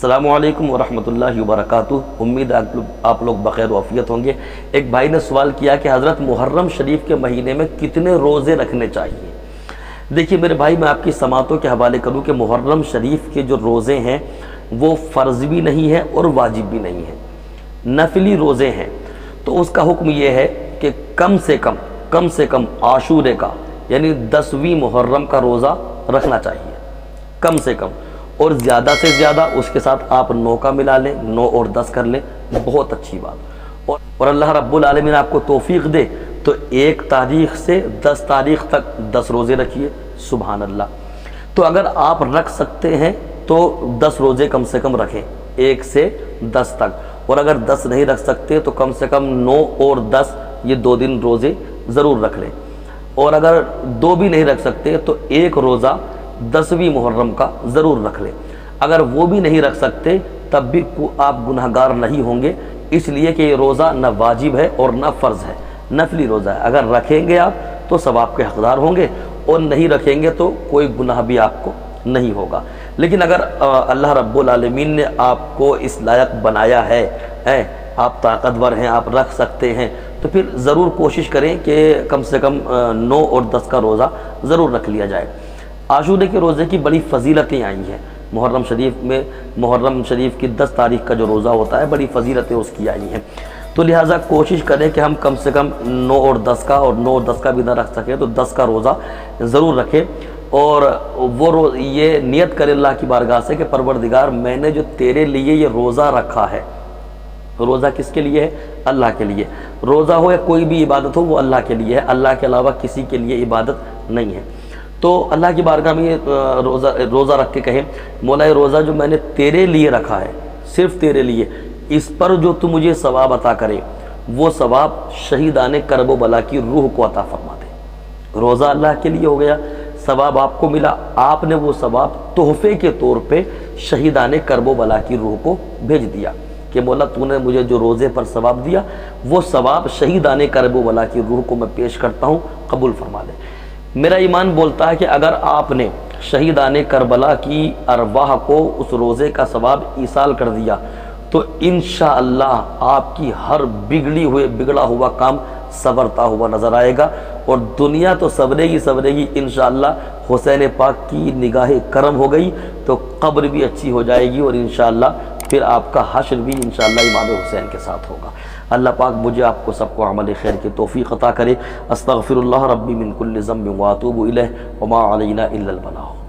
السلام علیکم ورحمۃ اللہ وبرکاتہ۔ امید آپ لوگ بخیر و عافیت ہوں گے۔ ایک بھائی نے سوال کیا کہ حضرت محرم شریف کے مہینے میں کتنے روزے رکھنے چاہیے؟ دیکھیے میرے بھائی، میں آپ کی سماعتوں کے حوالے کروں کہ محرم شریف کے جو روزے ہیں وہ فرض بھی نہیں ہے اور واجب بھی نہیں ہے، نفلی روزے ہیں۔ تو اس کا حکم یہ ہے کہ کم سے کم عاشورے کا یعنی 10ویں محرم کا روزہ رکھنا چاہیے، کم سے کم، اور زیادہ سے زیادہ اس کے ساتھ آپ 9 کا ملا لیں، 9 اور 10 کر لیں، بہت اچھی بات۔ اور اللہ رب العالمین آپ کو توفیق دے تو 1 تاریخ سے 10 تاریخ تک 10 روزے رکھیے، سبحان اللہ۔ تو اگر آپ رکھ سکتے ہیں تو 10 روزے کم سے کم رکھیں، 1 سے 10 تک، اور اگر 10 نہیں رکھ سکتے تو کم سے کم 9 اور 10 یہ 2 دن روزے ضرور رکھ لیں، اور اگر 2 بھی نہیں رکھ سکتے تو 1 روزہ 10ویں محرم کا ضرور رکھ لیں۔ اگر وہ بھی نہیں رکھ سکتے تب بھی آپ گناہگار نہیں ہوں گے، اس لیے کہ یہ روزہ نہ واجب ہے اور نہ فرض ہے، نفلی روزہ ہے۔ اگر رکھیں گے آپ تو ثواب کے حقدار ہوں گے، اور نہیں رکھیں گے تو کوئی گناہ بھی آپ کو نہیں ہوگا۔ لیکن اگر اللہ رب العالمین نے آپ کو اس لائق بنایا ہے، آپ طاقتور ہیں، آپ رکھ سکتے ہیں، تو پھر ضرور کوشش کریں کہ کم سے کم 9 اور 10 کا روزہ ضرور رکھ لیا جائے۔ عاشورے کے روزے کی بڑی فضیلتیں آئی ہیں، محرم شریف کی 10 تاریخ کا جو روزہ ہوتا ہے بڑی فضیلتیں اس کی آئی ہیں، تو لہٰذا کوشش کریں کہ ہم کم سے کم 9 اور 10 کا، اور 9 اور 10 کا بھی نہ رکھ سکیں تو 10 کا روزہ ضرور رکھیں، اور وہ یہ نیت کرے اللہ کی بارگاہ سے کہ پروردگار میں نے جو تیرے لیے یہ روزہ رکھا ہے، روزہ کس کے لیے ہے؟ اللہ کے لیے۔ روزہ ہو یا کوئی بھی عبادت ہو وہ اللہ کے لیے ہے، اللہ کے علاوہ کسی کے لیے عبادت نہیں ہے۔ تو اللہ کی بارگاہ میں روزہ رکھ کے کہیں، مولا یہ روزہ جو میں نے تیرے لیے رکھا ہے، صرف تیرے لیے، اس پر جو تو مجھے ثواب عطا کرے وہ ثواب شہیدان کرب و بلا کی روح کو عطا فرما دے۔ روزہ اللہ کے لیے ہو گیا، ثواب آپ کو ملا، آپ نے وہ ثواب تحفے کے طور پہ شہیدان کرب و بلا کی روح کو بھیج دیا کہ مولا تو نے مجھے جو روزے پر ثواب دیا وہ ثواب شہیدان کرب و بلا کی روح کو میں پیش کرتا ہوں، قبول فرما دے۔ میرا ایمان بولتا ہے کہ اگر آپ نے شہیدان کربلا کی ارواح کو اس روزے کا ثواب ایصال کر دیا تو انشاءاللہ آپ کی ہر بگڑا ہوا کام سنورتا ہوا نظر آئے گا، اور دنیا تو سنورے گی انشاءاللہ۔ حسین پاک کی نگاہ کرم ہو گئی تو قبر بھی اچھی ہو جائے گی، اور انشاءاللہ پھر آپ کا حشر بھی انشاءاللہ امام حسین کے ساتھ ہوگا۔ اللہ پاک مجھے آپ کو سب کو عمل خیر کی توفیق عطا کرے۔ استغفر اللہ ربی من کل ذنب واتوب الیہ وما علینا الا البلاغ۔